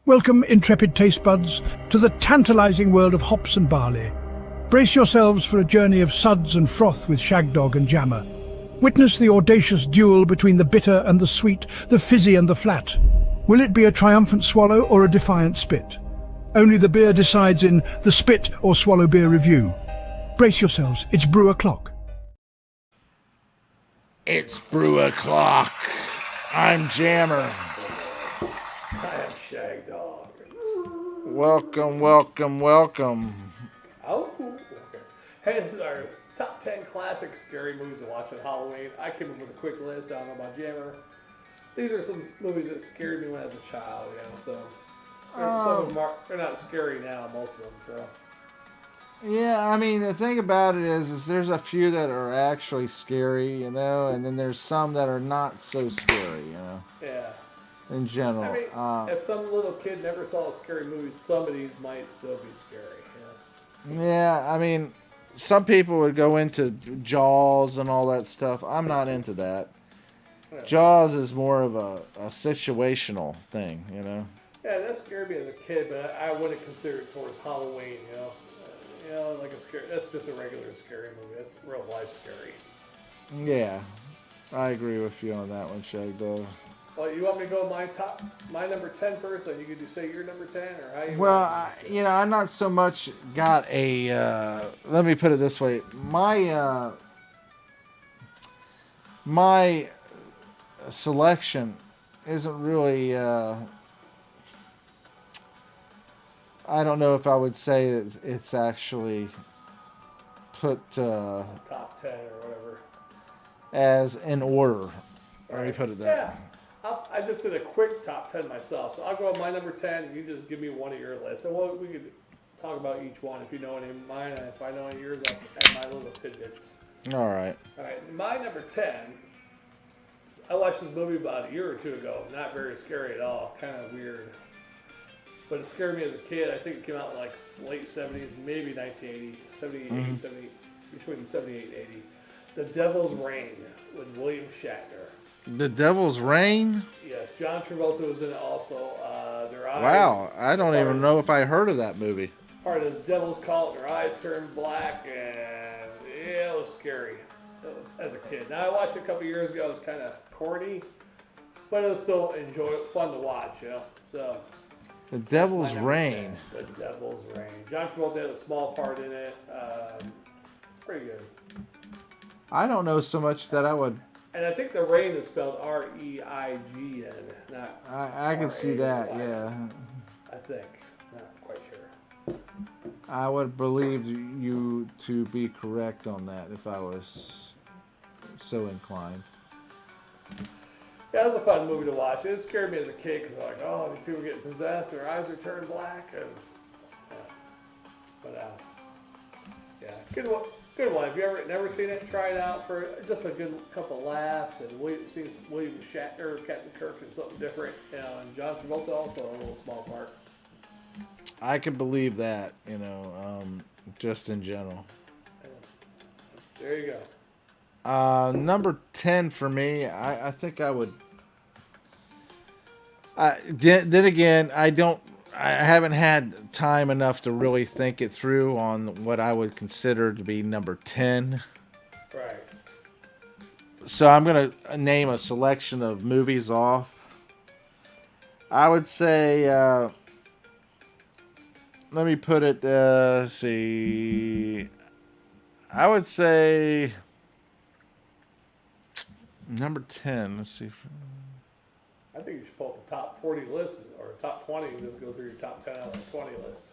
Welcome, intrepid taste buds, to the tantalizing world of hops and barley. Brace yourselves for a journey of suds and froth with Shagdog and Jammer. Witness the audacious duel between the bitter and the sweet, the fizzy and the flat. Will it be a triumphant swallow or a defiant spit? Only the beer decides in the Spit or Swallow Beer review. Brace yourselves, it's brew o'clock. It's brew o'clock. I'm Jammer. I am Shagdog. Welcome, welcome, welcome. Oh, okay. Hey, this is our top 10 classic scary movies to watch on Halloween. I came up with a quick list. I don't know about Jammer. These are some movies that scared me when I was a child, so some of them they're not scary now, most of them. So. Yeah, I mean, the thing about it is there's a few that are actually scary, and then there's some that are not so scary, Yeah. in general. I mean, if some little kid never saw a scary movie, some of these might still be scary. Yeah, I mean, some people would go into Jaws and all that stuff. I'm not into that. Yeah. Jaws is more of a situational thing, Yeah, that scared me as a kid, but I wouldn't consider it towards Halloween, like a scary. That's just a regular scary movie. That's real life scary. Yeah, I agree with you on that one, Shagdog. Well, you want me to go my number 10 first, and you could just say your number 10, or how you? Well, I'm not so much got a. Let me put it this way: my selection isn't really. I don't know if I would say that it's actually put top 10 or whatever as in order. Let me put it that way. Yeah, I just did a quick top 10 myself, so I'll go with my number 10, and you just give me one of your lists. And we could talk about each one if you know any of mine, and if I know any of yours, I'll add my little tidbits. All right. All right, my number 10. I watched this movie about a year or two ago. Not very scary at all. Kind of weird. But it scared me as a kid. I think it came out in like late 70s, maybe 1980, 78, 80, 70, between 78 and 80. The Devil's Reign with William Shatner. The Devil's Reign? Yes, John Travolta was in it also. Their eyes. Wow, I don't even know if I heard of that movie. Part of the Devil's Cult, their eyes turned black, and yeah, it was scary as a kid. Now I watched it a couple years ago. It was kind of corny, but it was still fun to watch, So. The Devil's Reign. The Devil's Reign. John Travolta had a small part in it. It's pretty good. I don't know so much that I would. And I think the Reign is spelled R-E-I-G-N, not I can see that, yeah. I think. Not quite sure. I would believe you to be correct on that if I was so inclined. Yeah, it was a fun movie to watch. It scared me as a kid because I was like, oh, these people getting possessed, their eyes are turned black. And, good one. If you never seen it, try it out for just a good couple laughs. And see William Shatner, Captain Kirk, and something different. And John Travolta also a little small part. I can believe that, just in general. There you go. Number 10 for me, I think I would. Then again, I haven't had time enough to really think it through on what I would consider to be number 10. Right. So I'm going to name a selection of movies off. I would say, let me put it, let's see. I would say number 10. Let's see. I think you should pull up a top 40 list or a top 20 and just go through your top 10 out of the 20 list.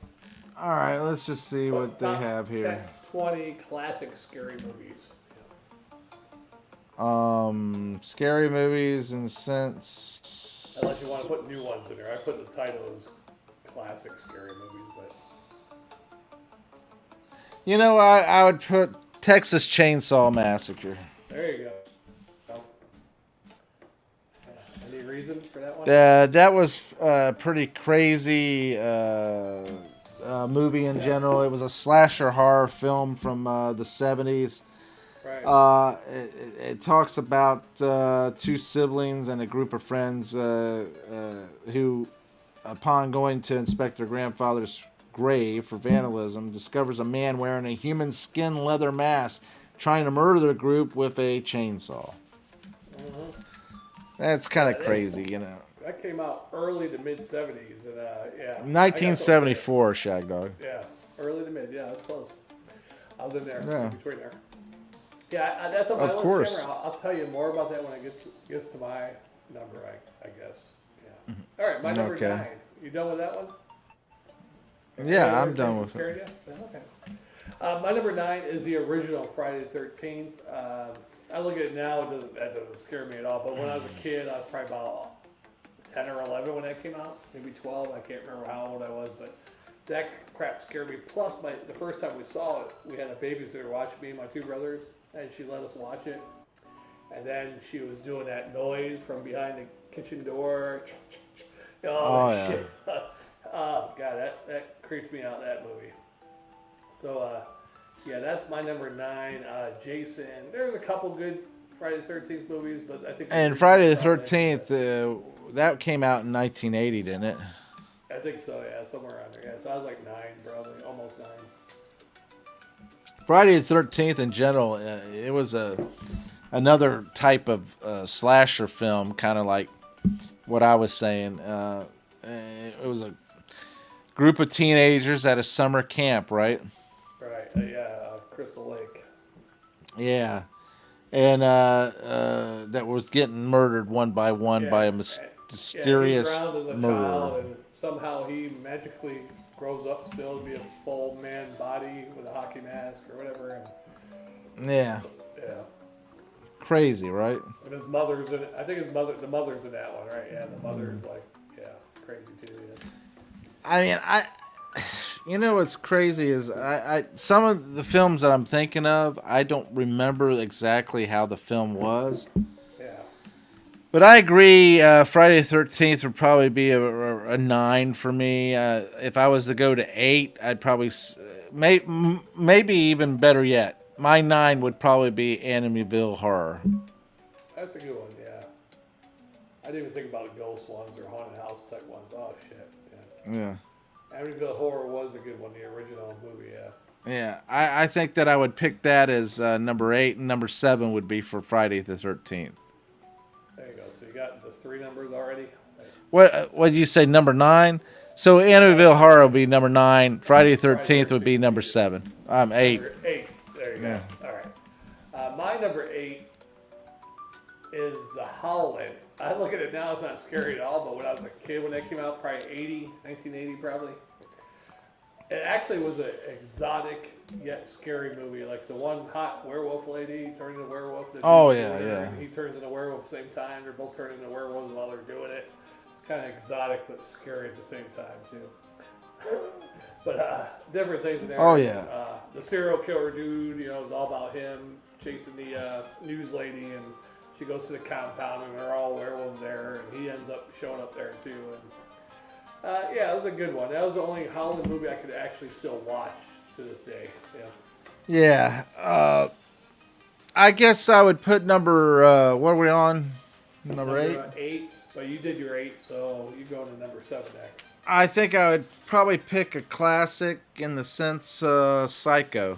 All right, let's just see what they have here. 10, 20 classic scary movies. Scary movies in the sense. Unless you want to put new ones in there. I put the title as classic scary movies, but. I would put Texas Chainsaw Massacre. There you go. Any reason for that one? That was a pretty crazy movie in general. It was a slasher horror film from the 70s. Right. It talks about two siblings and a group of friends who upon going to inspect their grandfather's grave for vandalism, discovers a man wearing a human skin leather mask trying to murder the group with a chainsaw. That's kind of crazy, you know. That came out early to mid 70s, and yeah. 1974, Shagdog. Yeah, early to mid. Yeah, that's close. I was in there, Yeah. between there. Yeah, that's on my list. course. Cameron. I'll tell you more about that when it gets to my number, I guess. Yeah. All right, my number 9. You done with that one? Yeah, I'm done with it. Yeah, okay. My number 9 is the original Friday the 13th. I look at it now, that doesn't scare me at all. But when I was a kid, I was probably about 10 or 11 when that came out, maybe 12. I can't remember how old I was, but that crap scared me. Plus, the first time we saw it, we had a babysitter watch me and my 2 brothers, and she let us watch it. And then she was doing that noise from behind the kitchen door. Oh, shit. Oh, God, that creeps me out, that movie. So, yeah, that's my number 9. Jason, there's a couple good Friday the 13th movies, but I think... And Friday the 13th, that came out in 1980, didn't it? I think so, yeah, somewhere around there. Yeah, so I was like 9, probably, almost 9. Friday the 13th in general, it was another type of slasher film, kind of like what I was saying. It was a group of teenagers at a summer camp, right? Right, Crystal Lake. Yeah. And that was getting murdered one by one by a mysterious murderer. And somehow he magically grows up still to be a full man body with a hockey mask or whatever. And, yeah. Crazy, right? And his mother's in it. I think the mother's in that one, right? Yeah, the mother's crazy too. Yeah. I mean, you know what's crazy is I some of the films that I'm thinking of, I don't remember exactly how the film was. Yeah. But I agree, Friday the 13th would probably be a 9 for me. If I was to go to 8, I'd probably, maybe even better yet, my 9 would probably be Amityville Horror. That's a good one, yeah. I didn't even think about ghost ones or haunted house type ones. Oh, shit. Yeah. Amityville Horror was a good one, the original movie, yeah. Yeah, I think that I would pick that as number 8, and number 7 would be for Friday the 13th. There you go. So you got the 3 numbers already? What did you say, number 9? So Amityville Horror would be number 9. Friday the 13th would be number 7. 8. Number 8. There you go. All right. My number 8 is The Howling. I look at it now, it's not scary at all, but when I was a kid, when that came out, probably 1980 probably, it actually was an exotic yet scary movie. Like the one hot werewolf lady turned into a werewolf. He turns into a werewolf at the same time. They're both turning into werewolves while they're doing it. It's kind of exotic but scary at the same time too. But different things in there. Oh yeah. The serial killer dude, is all about him chasing the news lady, and she goes to the compound and they're all werewolves there, and he ends up showing up there too. And it was a good one. That was the only Howling movie I could actually still watch to this day. Yeah. Yeah. I guess I would put number. What are we on? Number 8. 8. So you did your 8. So you go to number 7 next. I think I would probably pick a classic in the sense Psycho.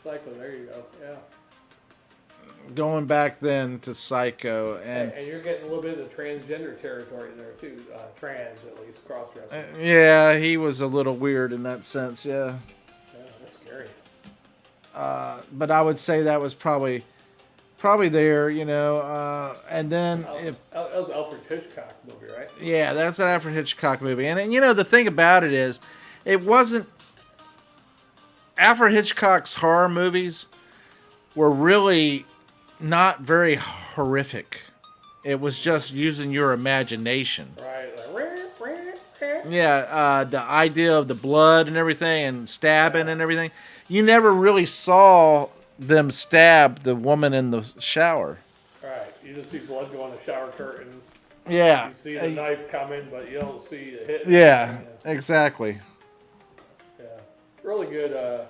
Psycho. There you go. Yeah. Going back then to Psycho, and you're getting a little bit of the transgender territory there too, trans at least, cross-dressing. Yeah, he was a little weird in that sense. Yeah, that's scary. But I would say that was probably there, and then that was an Alfred Hitchcock movie, right? Yeah, that's an Alfred Hitchcock movie, and the thing about it is, it wasn't Alfred Hitchcock's horror movies were really not very horrific. It was just using your imagination. Right. Yeah, the idea of the blood and everything and stabbing and everything. You never really saw them stab the woman in the shower. Right. You just see blood go on the shower curtain. Yeah. You see the knife coming, but you don't see it hit. Yeah, exactly. Yeah. Really good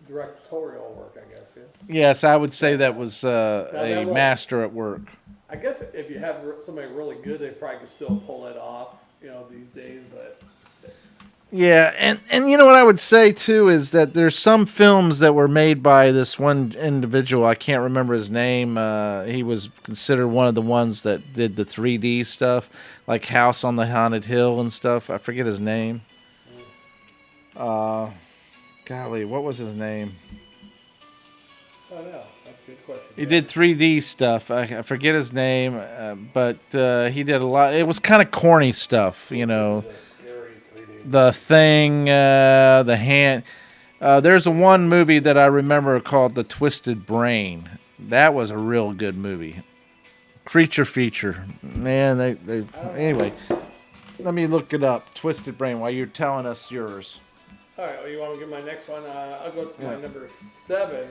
directorial work, I guess. Yeah. Yes, I would say that was a master at work. I guess if you have somebody really good, they probably could still pull it off, these days. But Yeah, and you know what I would say too is that there's some films that were made by this one individual. I can't remember his name. He was considered one of the ones that did the 3D stuff, like House on the Haunted Hill and stuff. I forget his name. Golly, what was his name? I don't know. That's a good question. He did 3D stuff. I forget his name, but he did a lot. It was kind of corny stuff, The Thing, The Hand. There's a movie that I remember called The Twisted Brain. That was a real good movie. Creature feature. Man, anyway, let me look it up. Twisted Brain while you're telling us yours. All right, well, you want to get my next one? I'll go to my number 7.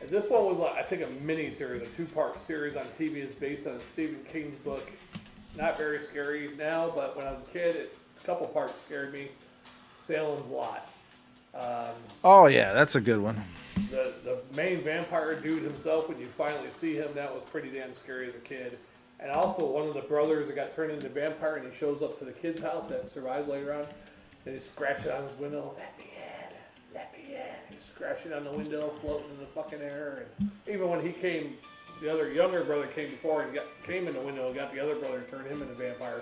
And this one was, I think, a mini-series, a 2-part series on TV. It's based on Stephen King's book. Not very scary now, but when I was a kid, a couple parts scared me. Salem's Lot. Oh, yeah, that's a good one. The main vampire dude himself, when you finally see him, that was pretty damn scary as a kid. And also, one of the brothers that got turned into a vampire, and he shows up to the kid's house that survived later on, and he's scratching on his window. Let me in. He's scratching on the window, floating in the fucking air. And even when he came, the other younger brother came before and came in the window and got the other brother to turn him into a vampire.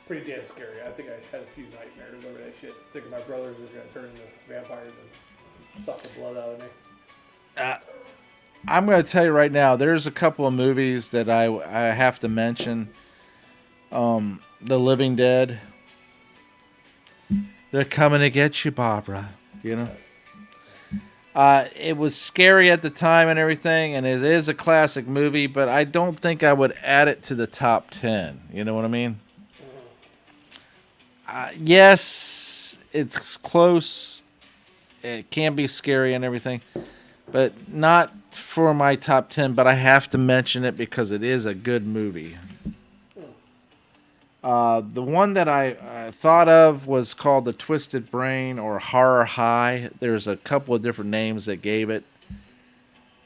Pretty damn scary. I think I had a few nightmares over that shit, thinking my brothers were going to turn into vampires and suck the blood out of me. I'm going to tell you right now, there's a couple of movies that I have to mention. The Living Dead. They're coming to get you, Barbara. It was scary at the time and everything, and it is a classic movie, but I don't think I would add it to the top 10. You know what I mean? Yes, it's close. It can be scary and everything, but not for my top 10, but I have to mention it because it is a good movie. The one that I thought of was called The Twisted Brain or Horror High. There's a couple of different names that gave it.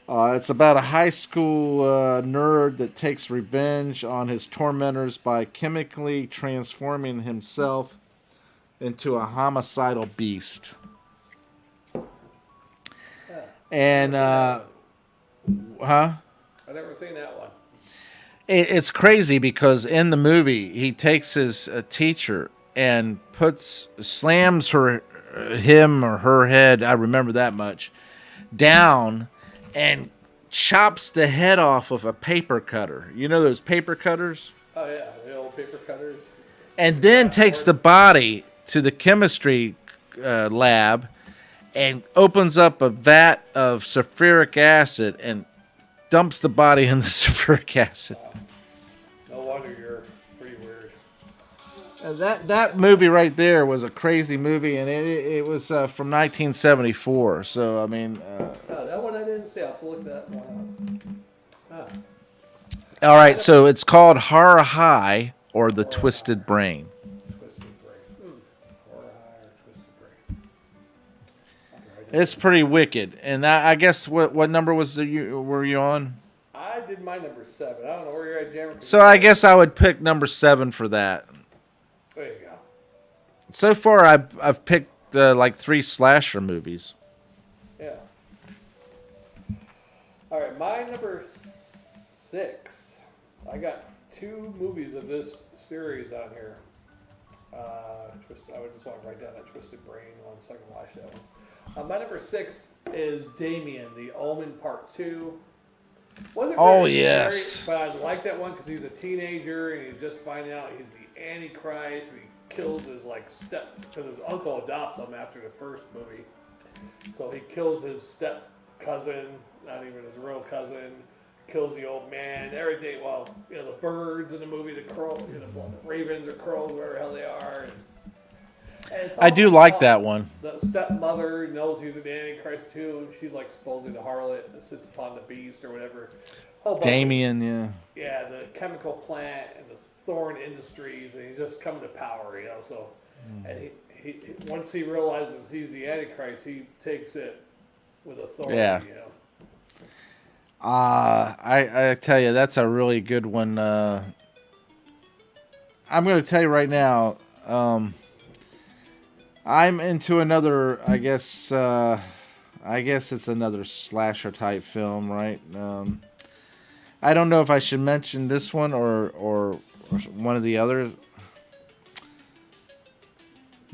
It's about a high school nerd that takes revenge on his tormentors by chemically transforming himself into a homicidal beast. And, I've never seen that one. It's crazy because in the movie he takes his teacher and slams him or her head, I remember that much, down and chops the head off of a paper cutter. You know those paper cutters? Oh yeah, the old paper cutters. And then takes the body to the chemistry lab and opens up a vat of sulfuric acid and dumps the body in the sulfuric acid. Wow. No wonder you're pretty weird. That movie right there was a crazy movie, and it was from 1974. So I mean, that one I didn't see. I'll have to look that one up. All right, so it's called Horror High or The Twisted Brain. Twisted Brain. Horror High or Twisted Brain. It's pretty wicked, and I guess what number were you on? I did my number 7. I don't know where you're at, Jammer. So I guess I would pick number 7 for that. There you go. So far, I've picked like 3 slasher movies. Yeah. All right, my number 6. I got 2 movies of this series on here. I would just want to write down that Twisted Brain one so I can watch that one. My number 6 is Damian, the Omen Part 2. Wasn't very yes. scary, but I like that one because he's a teenager and he's just finding out he's the Antichrist and he kills his because his uncle adopts him after the first movie. So he kills his step cousin, not even his real cousin, kills the old man, everything. Well, the birds in the movie, the crow, the ravens or crows, whatever the hell they are. And I do like that one. The stepmother knows he's an Antichrist too. She's like supposedly the harlot that sits upon the beast or whatever. Damian, yeah. Yeah, the chemical plant and the Thorn Industries, and he's just coming to power, So, and he once he realizes he's the Antichrist, he takes it with authority, Yeah. I tell you, that's a really good one. I'm going to tell you right now. I'm into another. I guess it's another slasher type film, right? I don't know if I should mention this one or one of the others.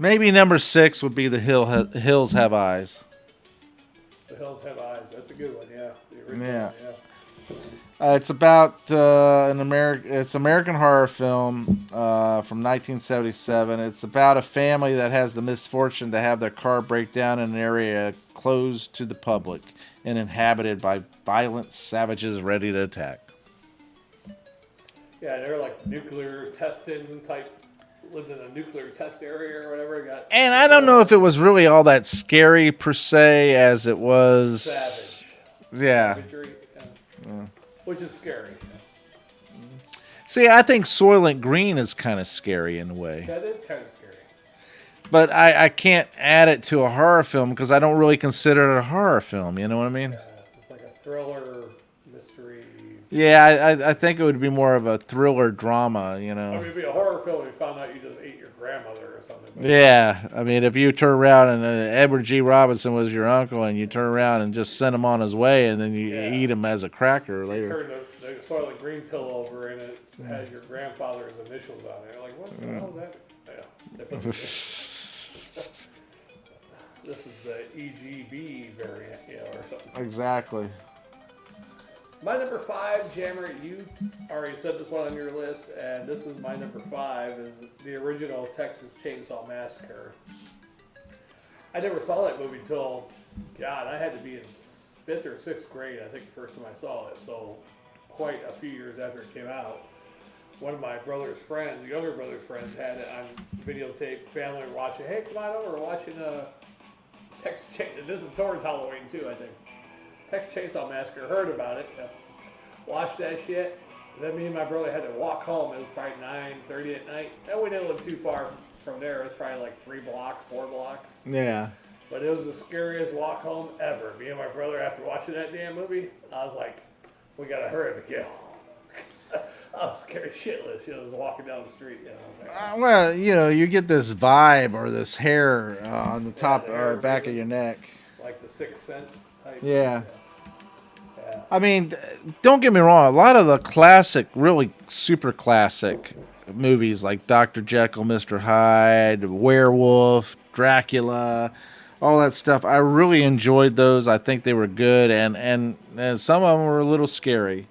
Maybe number 6 would be The Hills Have Eyes. The Hills Have Eyes. That's a good one, yeah. The original Yeah. one, yeah. It's about It's an American horror film from 1977. It's about a family that has the misfortune to have their car break down in an area closed to the public and inhabited by violent savages ready to attack. Yeah, they're like nuclear testing type. Lived in a nuclear test area or whatever. And I don't know if it was really all that scary per se as it was. Savage. Yeah. Savagery, yeah. Which is scary. See, I think Soylent Green is kind of scary in a way. That is kind of scary. But I can't add it to a horror film because I don't really consider it a horror film. You know what I mean? Yeah, it's like a thriller, mystery. Yeah, I think it would be more of a thriller drama, you know. I mean, it'd be a horror film if you found out you just ate your grandmother or something. But Yeah, I mean, if you turn around and Edward G. Robinson was your uncle and you turn around and just send him on his way and then you eat him as a cracker you later. turn the Soylent Green pill over and it has your grandfather's initials on it. You're like, what the hell is that? Yeah. This is the EGB variant, or something. Exactly. My number 5, Jammer, you already said this one on your list, and this is my number 5, is the original Texas Chainsaw Massacre. I never saw that movie till, God, I had to be in 5th or 6th grade, I think, the first time I saw it, so quite a few years after it came out. One of my brother's friends, younger brother's friends, had it on videotape, family were watching, hey, come on over, we're watching Tex Chainsaw, this is towards Halloween too, I think. Tex Chainsaw Massacre, heard about it, watched that shit. Then me and my brother had to walk home. It was probably 9:30 at night. And we didn't live too far from there. It was probably like 3 blocks, 4 blocks. Yeah. But it was the scariest walk home ever. Me and my brother, after watching that damn movie, I was like, we gotta hurry to kill. I was scared shitless. I was walking down the street. Well, you get this vibe or this hair on the top back of your neck. Like the Sixth Sense type. Yeah. Yeah. I mean, don't get me wrong. A lot of the classic, really super classic movies like Dr. Jekyll, Mr. Hyde, Werewolf, Dracula, all that stuff, I really enjoyed those. I think they were good, and some of them were a little scary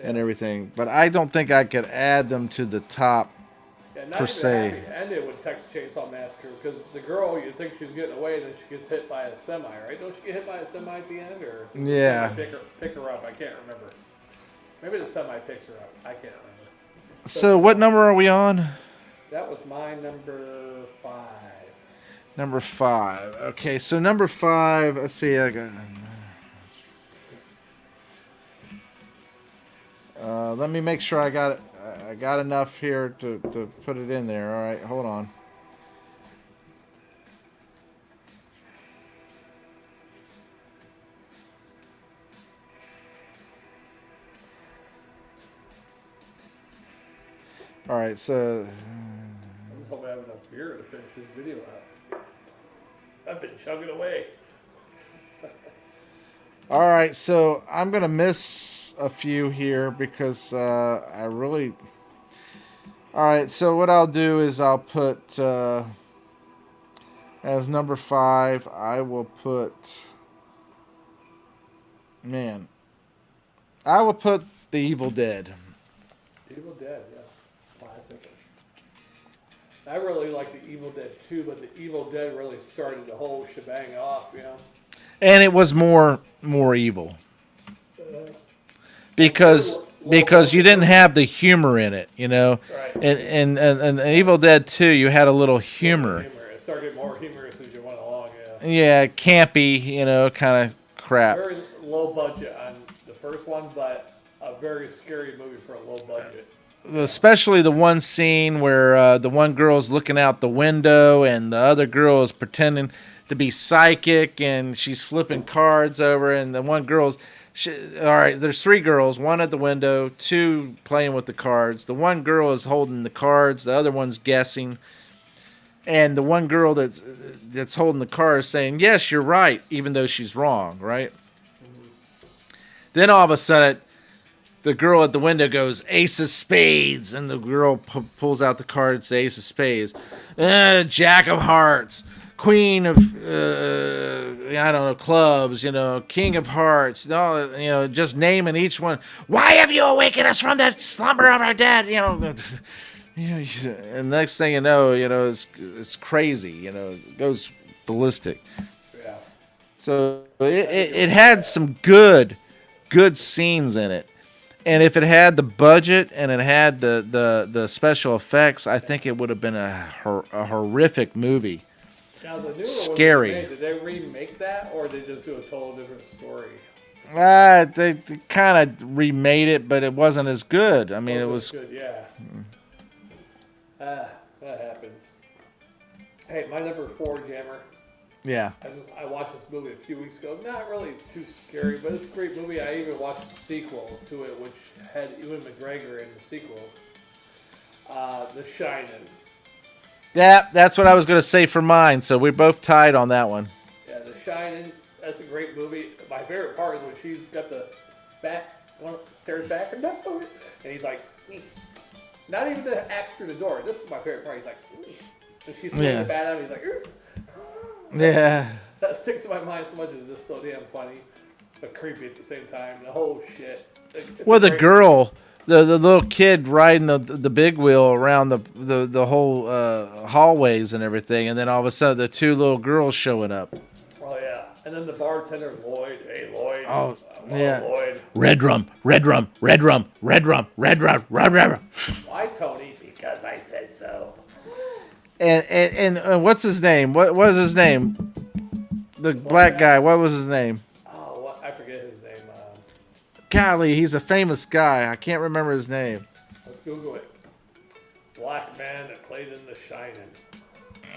and everything. But I don't think I could add them to the top per se. Happy ended with Texas Chainsaw Massacre because the girl, you think she's getting away, and then she gets hit by a semi, right? Don't she get hit by a semi at the end, or Yeah. pick her up? I can't remember. Maybe the semi picks her up. I can't remember. So what number are we on? That was my number 5. Number 5. Okay, so number 5. Let's see. Let me make sure I got it. I got enough here to put it in there. All right, hold on. All right, so I just hope I have enough beer to finish this video out. I've been chugging away. all right, so I'm gonna miss a few here because I really. All right, so what I'll do is I'll put as number 5. I will put. Man, I will put The Evil Dead. Evil Dead, yeah. Classic. I really like The Evil Dead 2, but The Evil Dead really started the whole shebang off, And it was more evil. Because you didn't have the humor in it, Right. And Evil Dead 2, you had a little humor. It started more humorous as you went along, yeah. Yeah, campy, kind of crap. Very low budget on the first one, but a very scary movie for a low budget. Especially the one scene where the one girl's looking out the window and the other girl is pretending to be psychic and she's flipping cards over and the one girl's All right, there's 3 girls, one at the window, 2 playing with the cards. The one girl is holding the cards, the other one's guessing. And the one girl that's holding the cards is saying, "Yes, you're right," even though she's wrong, right? Then all of a sudden, the girl at the window goes, "Ace of Spades," and the girl pulls out the cards, Ace of Spades. Jack of Hearts, Queen of, I don't know, clubs, King of Hearts, just naming each one. "Why have you awakened us from the slumber of our dead?" And next thing you know, it's crazy, it goes ballistic. Yeah. So it had some good scenes in it. And if it had the budget and it had the special effects, I think it would have been a horrific movie. Now, the newer Scary. One did they remake that, or did they just do a total different story? They kind of remade it, but it wasn't as good. I mean, it was good, yeah. That happens. Hey, my number 4, Jammer. Yeah. I watched this movie a few weeks ago. Not really too scary, but it's a great movie. I even watched the sequel to it, which had Ewan McGregor in the sequel. The Shining. Yeah, that's what I was going to say for mine. So we're both tied on that one. Yeah, The Shining. That's a great movie. My favorite part is when she's got the stairs back and he's like, not even the axe through the door. This is my favorite part. He's like, and she's swinging the bat at him. He's like, yeah. That sticks in my mind so much. It's just so damn funny, but creepy at the same time. The whole shit. Well, the girl, the little kid riding the big wheel around the whole hallways and everything, and then all of a sudden the 2 little girls showing up. Oh yeah, and then the bartender Lloyd. Hey Lloyd. Oh yeah. Lloyd. Red rum, red rum, red rum, red rum, red rum, red rum. Why, Tony? Because I said so. And what's his name? What was his name? The black guy. What was his name? Oh, I forget his name. Golly, he's a famous guy. I can't remember his name. Let's Google it. Black man that played in The Shining.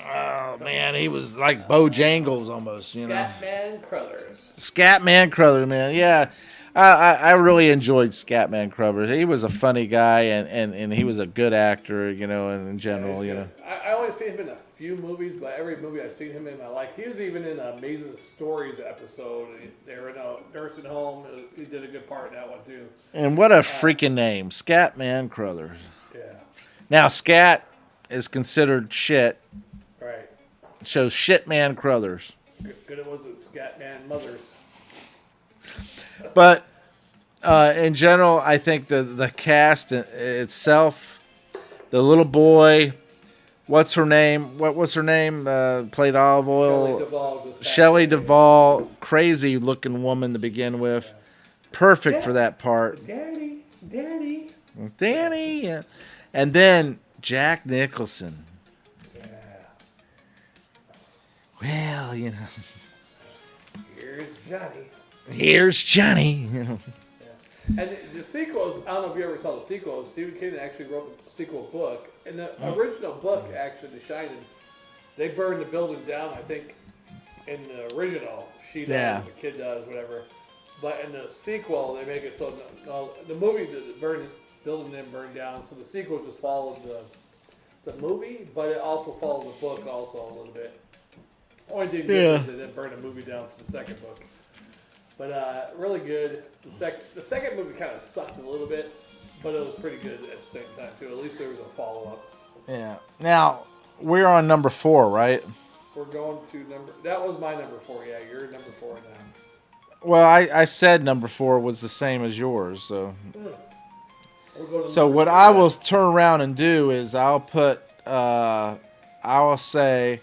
Oh man, he was like Bojangles almost, Scatman Crothers. Scatman Crothers, man. Yeah, I really enjoyed Scatman Crothers. He was a funny guy, and he was a good actor, in general, I only seen him in a few movies, but every movie I've seen him in, I like. He was even in an Amazing Stories episode. They were in a nursing home. He did a good part in that one too. And what a freaking name, Scatman Crothers. Yeah. Now, Scat is considered shit. Right. So Shitman Crothers. Good it wasn't Scatman Mothers. But in general, I think the cast itself, the little boy, what's her name? What was her name? Played Olive Oil. Shelley Duvall, crazy looking woman to begin with. Perfect for that part. Danny. Yeah. And then Jack Nicholson. Yeah. Well, Here's Johnny. Here's Johnny. And the sequels, I don't know if you ever saw the sequels. Stephen King actually wrote the sequel book. In the original book, actually, The Shining, they burned the building down, I think, in the original. She does, the kid does, whatever. But in the sequel, they make it so the movie, the building didn't burn down, so the sequel just followed the movie, but it also followed the book also a little bit. Only thing difference is they didn't burn the movie down to the second book. But really good. The second movie kind of sucked a little bit, but it was pretty good at the same time too. At least there was a follow-up. Yeah. Now, we're on number 4, right? We're going to that was my number 4. Yeah, you're number 4 now. Well, I said number 4 was the same as yours, so. So what I will turn around and do is I'll put, I will say,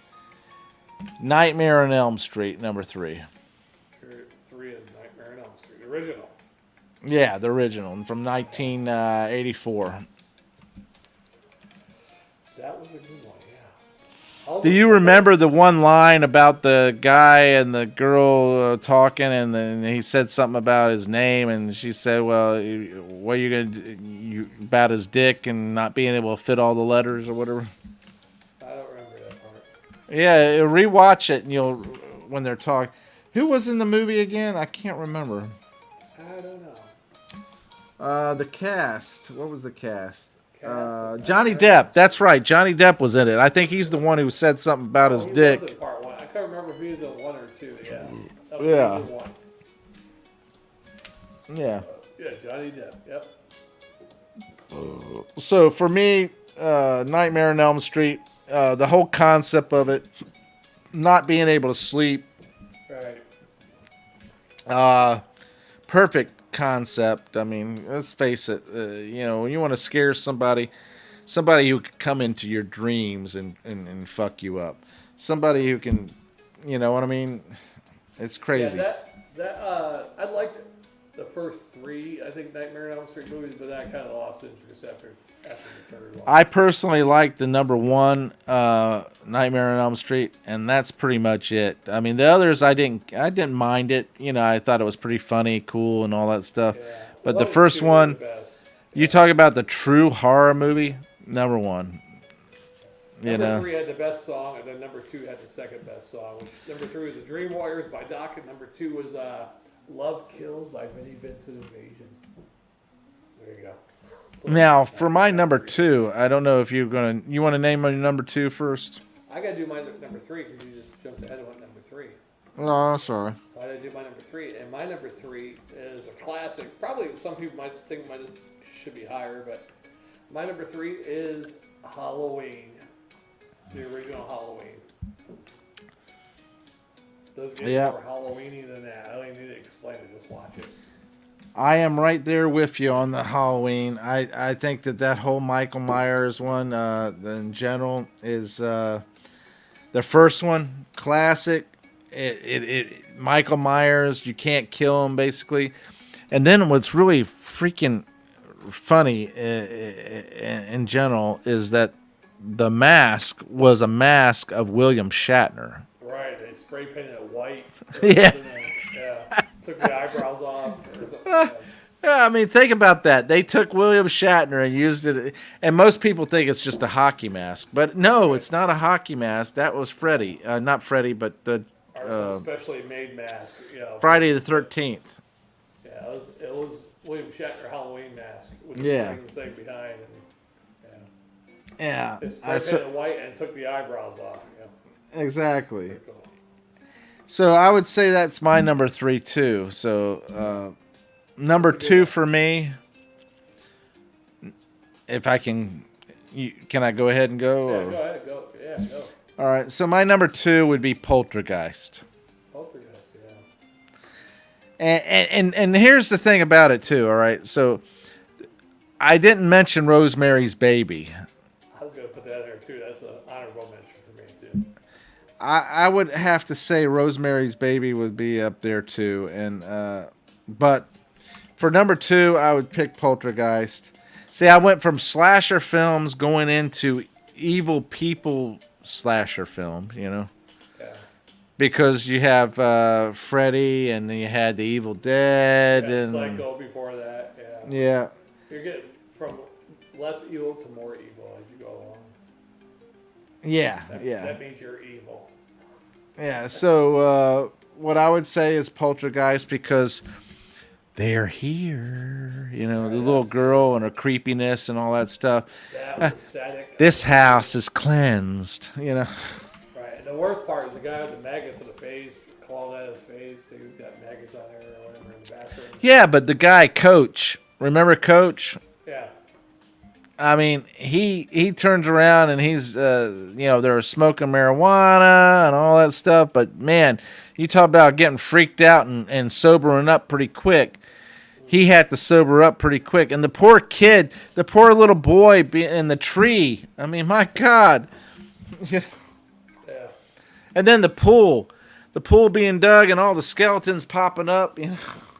Nightmare on Elm Street, number 3. 3 is Nightmare on Elm Street, original. Yeah, the original from 1984. That was a good one, yeah. Do you remember the one line about the guy and the girl talking, and then he said something about his name, and she said, "Well, what are you gonna do about his dick and not being able to fit all the letters or whatever?" I don't remember that part. Yeah, rewatch it, and when they're talking. Who was in the movie again? I can't remember. The cast. What was the cast? Cast? Johnny Depp. That's right. Johnny Depp was in it. I think he's the one who said something about his He dick. was in part 1. I can't remember if he was in 1 or 2. Yeah. That was Yeah. in 1. Yeah. Yeah, Johnny Depp. Yep. So for me, Nightmare on Elm Street, the whole concept of it, not being able to sleep, Right. perfect concept. I mean, let's face it. When you want to scare somebody who could come into your dreams and fuck you up, somebody who can, you know what I mean? It's crazy. Yeah, I liked the first 3, I think, Nightmare on Elm Street movies, but that kind of lost interest after the third one. I personally like the number 1 Nightmare on Elm Street, and that's pretty much it. I mean, the others I didn't mind it. I thought it was pretty funny, cool, and all that stuff. Yeah. But Those the first 2 were one, the best. you talk about the true horror movie, number 1. Number 3 had the best song, and then number 2 had the second best song. Number 3 was The Dream Warriors by Doc, and number 2 was Love Kills by Vinnie Vincent Invasion. There you go. Now, for my number 2, I don't know if you want to name my number 2 first? I got to do my number 3 because you just jumped ahead of my number 3. Oh, sorry. So I got to do my number 3, and my number 3 is a classic. Probably some people might think should be higher, but my number 3 is Halloween, the original Halloween. Those games Yeah. more Halloweeny than that. I don't even need to explain it. Just watch it. I am right there with you on the Halloween. I think that whole Michael Myers one, in general, is the first one, classic. Michael Myers, you can't kill him, basically. And then what's really freaking funny in general is that the mask was a mask of William Shatner. Right. They spray painted it white. Yeah. Yeah. Took the eyebrows off. Yeah, I mean, think about that. They took William Shatner and used it, and most people think it's just a hockey mask, but no, it's not a hockey mask. That was Freddy, not Freddy, but the Especially made mask. Friday the 13th. Yeah, it was William Shatner Halloween mask with the Yeah. green thing behind. Yeah, They spray painted white and took the eyebrows off. Yeah. exactly. Pretty cool. So I would say that's my number 3 too. So number 2 for me, if I can I go ahead and go? Yeah, Or? go ahead. Go. Yeah, go. All right. So my number 2 would be Poltergeist. Poltergeist, yeah. And here's the thing about it too. All right. So I didn't mention Rosemary's Baby. I was going to put that in there too. That's an honorable mention for me too. I would have to say Rosemary's Baby would be up there too. And but for number 2, I would pick Poltergeist. See, I went from slasher films going into evil people slasher films, Yeah. because you have Freddy, and then you had the Evil Dead, Yeah, and Psycho before that. Yeah. yeah, You're getting from less evil to more evil as you go along. yeah, That, yeah. That means you're evil. Yeah, so what I would say is Poltergeist, because they're here. The little girl and her creepiness and all that stuff. That was static. This house is cleansed, Right. And the worst part is the guy with the maggots in the face, clawing at his face. He's got maggots on there or whatever in the bathroom. Yeah, but the guy, Coach, remember Coach? Yeah. I mean, he turns around and he's, they're smoking marijuana and all that stuff. But, man, you talk about getting freaked out and sobering up pretty quick. He had to sober up pretty quick. And the poor kid, the poor little boy in the tree. I mean, my God. Yeah. And then the pool being dug and all the skeletons popping up.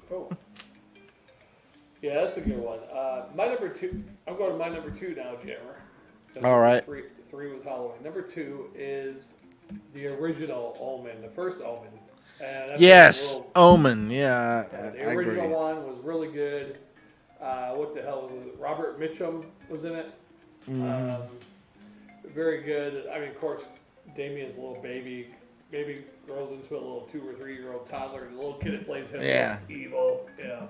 Oh. Yeah, that's a good one. My number 2, I'm going to my number 2 now, Jammer. All right. Three was Halloween. Number 2 is the original Omen, the first Omen. And that's Yes, Omen. Yeah, the I original agree. one was really good. What the hell was it? Robert Mitchum was in it. Mm-hmm. Very good. I mean, of course, Damian's a little baby grows into a little 2 or 3 year old toddler. The little kid that plays him Yeah. is evil. Yeah.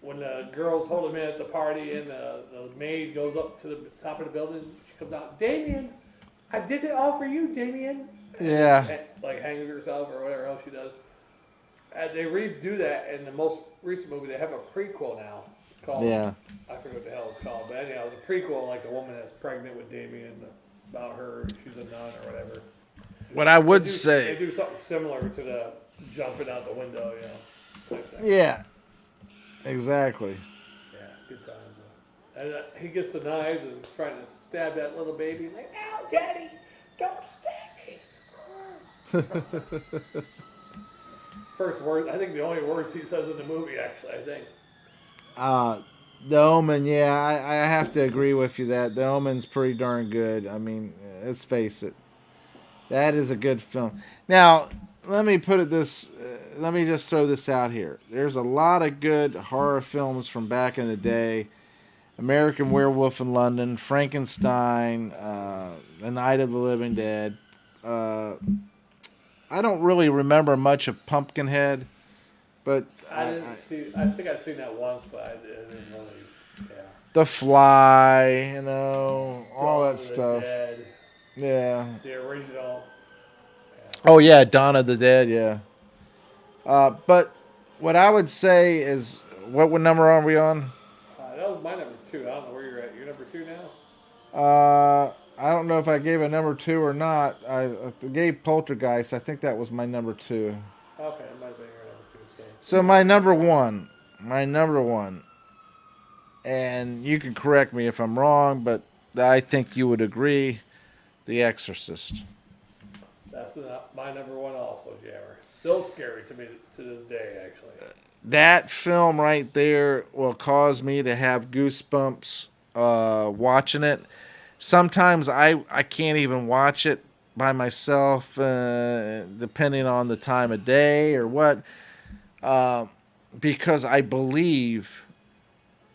When the girls hold him in at the party and the maid goes up to the top of the building, she comes out, Damian, I did it all for you, Damian. Yeah. And, like hangs herself or whatever else she does. And they redo that in the most recent movie. They have a prequel now called, Yeah. I forget what the hell it's called, but anyhow, it's a prequel like a woman that's pregnant with Damian, about her, she's a nun or whatever. What I would They say. do something similar to the jumping out the window, type thing. Yeah. Exactly. Yeah, good times. And he gets the knives and is trying to stab that little baby. Like, no, Daddy, don't stab me. First word, I think the only words he says in the movie, actually, I think. The Omen, yeah, I have to agree with you that the Omen's pretty darn good. I mean, let's face it, that is a good film. Now, let me put it this. Let me just throw this out here. There's a lot of good horror films from back in the day. American Werewolf in London, Frankenstein, The Night of the Living Dead. I don't really remember much of Pumpkinhead, but I think I've seen that once, but I didn't really. Yeah. The Fly, all Dawn that of the stuff. Dead, Yeah. the original. Oh yeah, Dawn of the Dead. Yeah. But what I would say is, what number are we on? That was my number 2. I don't know where you're at. You're number 2 now? I don't know if I gave a number 2 or not. I gave Poltergeist. I think that was my number 2. Okay, it might have been your number 2. So my number one, and you can correct me if I'm wrong, but I think you would agree, The Exorcist. That's my number 1 also, Jammer. Still scary to me to this day, actually. That film right there will cause me to have goosebumps watching it. Sometimes I can't even watch it by myself, depending on the time of day or what, because I believe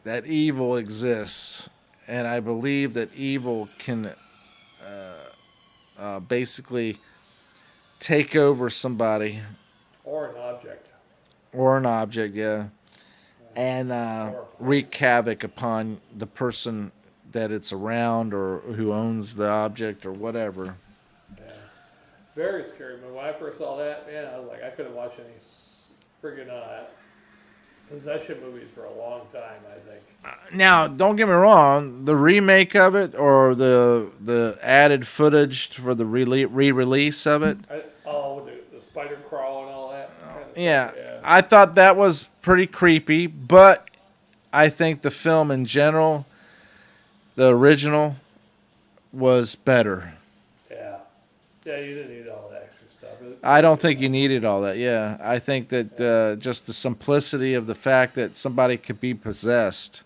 that evil exists, and I believe that evil can basically take over somebody. Or an object. Or an object, yeah. And wreak havoc upon the person that it's around or who owns the object or whatever. Yeah. Very scary movie. When I first saw that, man, I was like, I couldn't watch any friggin' possession movies for a long time, I think. Now, don't get me wrong, the remake of it or the added footage for the re-release of it. The spider crawl and all that. Kind of Yeah, stuff, yeah. I thought that was pretty creepy, but I think the film in general, the original, was better. Yeah. Yeah, you didn't need all that extra stuff. I don't think you needed all that. Yeah, I think that just the simplicity of the fact that somebody could be possessed.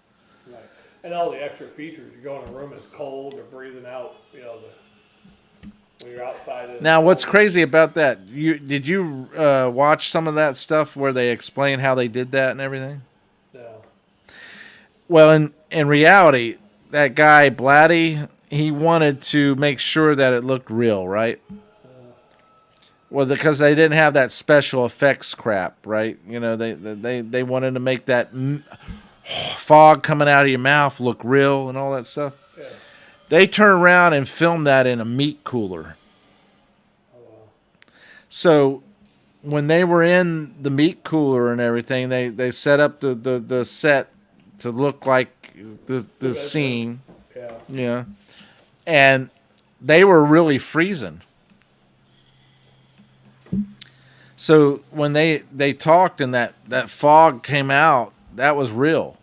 Right. And all the extra features. You go in a room, it's cold, or breathing out, when you're outside. Now, what's crazy about that? Did you watch some of that stuff where they explain how they did that and everything? No. Well, in reality, that guy Blatty, he wanted to make sure that it looked real, right? Well, because they didn't have that special effects crap, right? They wanted to make that fog coming out of your mouth look real and all that stuff. Yeah. They turned around and filmed that in a meat cooler. Oh, wow. So when they were in the meat cooler and everything, they set up the set to look like the scene. Yeah. Yeah. And they were really freezing. So when they talked and that fog came out, that was real.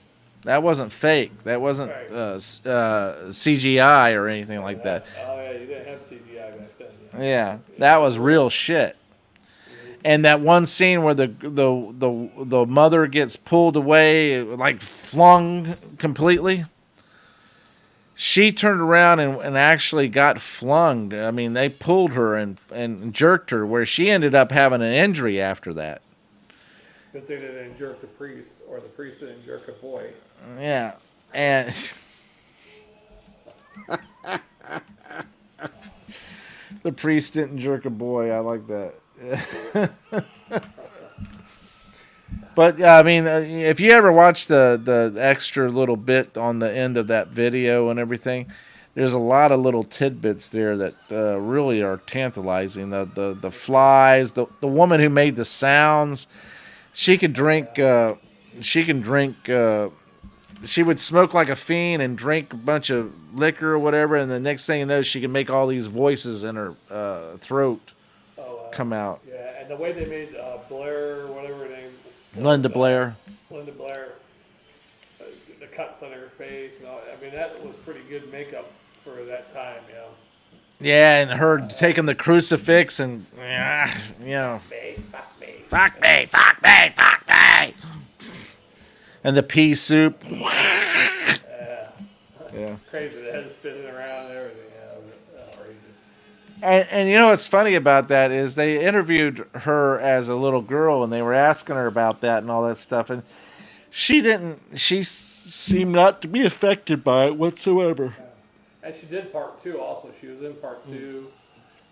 That wasn't fake. That wasn't CGI or anything like that. Oh, yeah, you didn't have CGI back then. Yeah, that was real shit. And that one scene where the mother gets pulled away, like flung completely. She turned around and actually got flung. I mean, they pulled her and jerked her, where she ended up having an injury after that. Good thing they didn't jerk the priest, or the priest didn't jerk a boy. Yeah, and the priest didn't jerk a boy. I like that. But I mean, if you ever watch the extra little bit on the end of that video and everything, there's a lot of little tidbits there that really are tantalizing. The flies, the woman who made the sounds, she could drink. She can drink. She would smoke like a fiend and drink a bunch of liquor or whatever, and the next thing you know, she can make all these voices in her throat come out. Yeah, and the way they made Blair, whatever her name, Linda Blair. Linda Blair, the cuts on her face, and all, I mean, that was pretty good makeup for that time, you know. Yeah, and her taking the crucifix and, you know. Fuck me. Fuck me, fuck me, fuck me. And the pea soup. Yeah. Crazy, the head spinning around and everything. Yeah, outrageous. And you know what's funny about that is they interviewed her as a little girl and they were asking her about that and all that stuff. And she seemed not to be affected by it whatsoever. And she did part 2 also. She was in part 2.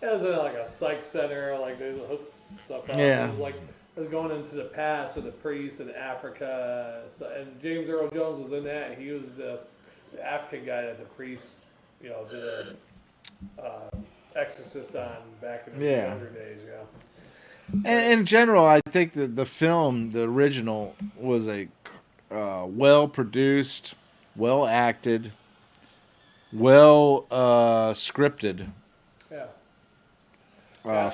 It was in like a psych center, like they hooked stuff up. Yeah. It was like it was going into the past with the priest in Africa. And James Earl Jones was in that. He was the African guy that the priest, you know, did a exorcist on back in the younger days, yeah. And in general, I think that the film, the original, was a well-produced, well-acted, well-scripted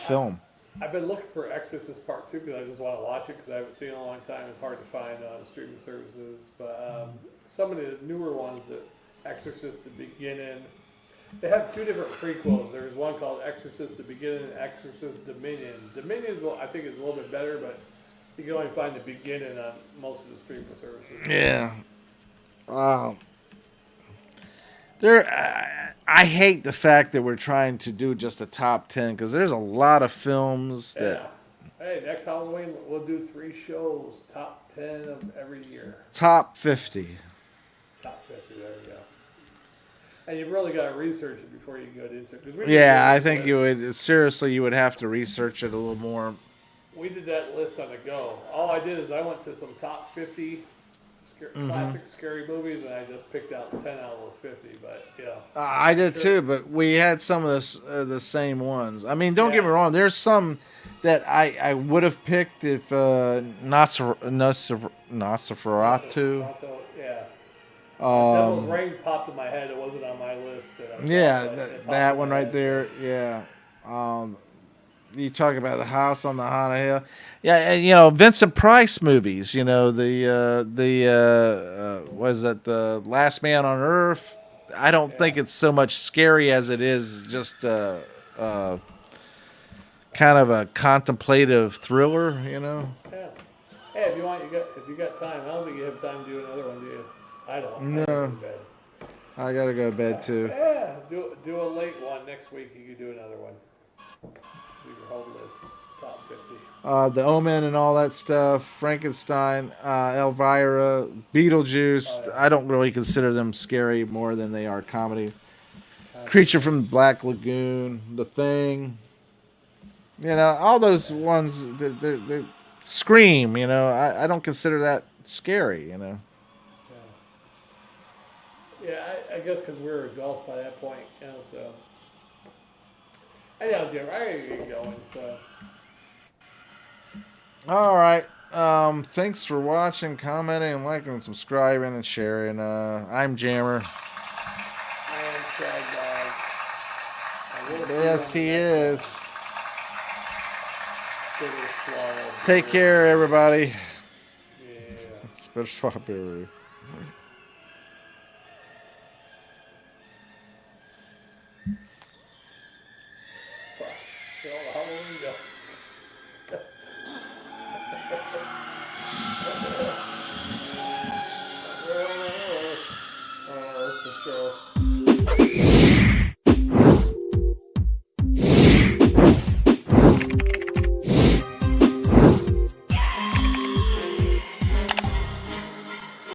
film. I've been looking for Exorcist Part 2 because I just want to watch it because I haven't seen it in a long time. It's hard to find on streaming services. But some of the newer ones, the Exorcist the Beginning, they have 2 different prequels. There's one called Exorcist the Beginning and Exorcist Dominion. Dominion, I think, is a little bit better, but you can only find the Beginning on most of the streaming services. Yeah. I hate the fact that we're trying to do just a top 10 because there's a lot of films that. Yeah. Hey, next Halloween we'll do 3 shows, top 10 of every year. Top 50. Top 50, there you go. And you've really got to research it before you go into it. Yeah, I think you would have to research it a little more. We did that list on the go. All I did is I went to some top 50 classic scary movies, and I just picked out 10 out of those 50. But yeah, I did too. But we had some of the same ones. I mean, don't get me wrong. There's some that I would have picked if Nosferatu. Yeah. Devil's Reign popped in my head. It wasn't on my list. That one right there. Yeah. You talk about the House on the Haunted Hill. Yeah, you know, Vincent Price movies. You know, was that the Last Man on Earth? I don't think it's so much scary as it is just kind of a contemplative thriller. You know. Yeah. Hey, if you got time, I don't think you have time to do another one, do you? I don't. No. I gotta go to bed too. Yeah, do a late one next week. You can do another one. Do your whole list, top 50. The Omen and all that stuff, Frankenstein, Elvira, Beetlejuice. I don't really consider them scary more than they are comedy. Creature from the Black Lagoon, The Thing. You know, all those ones. They Scream. You know, I don't consider that scary. You know. Yeah, I guess because we were adults by that point, you know, so. Anyhow, Jim, I gotta get going, so. All right. Thanks for watching, commenting, liking, subscribing, and sharing. I'm Jammer. I am Shagdog. Yes, he is. Take care, everybody. Yeah. Special strawberry.